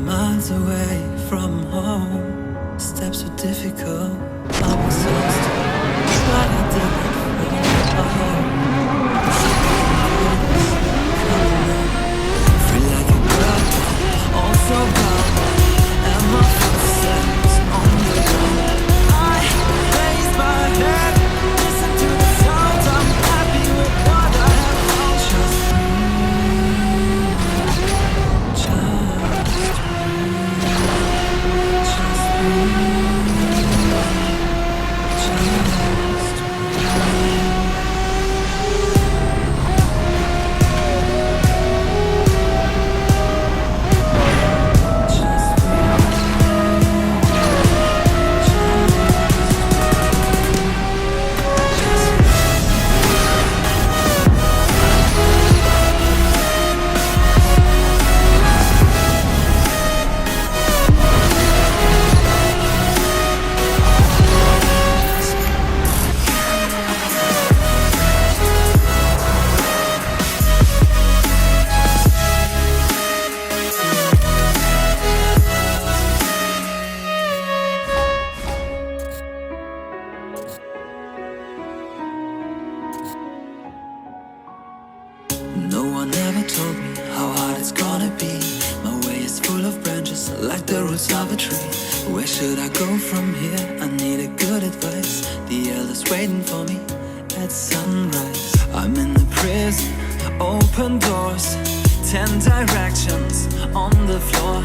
miles away from home. Steps were difficult, I was exhausted, but I didn't fall. Free like a bird, also bound, and my footsteps on the ground. I raise my head, listen to the sounds. I'm happy with what I have found. Just no one ever told me how hard it's gonna be. My way is full of branches, like the roots of a tree. Where should I go from here? I need a good advice. The elders waiting for me at sunrise. I'm in the prison, open doors, 10 directions on the floor.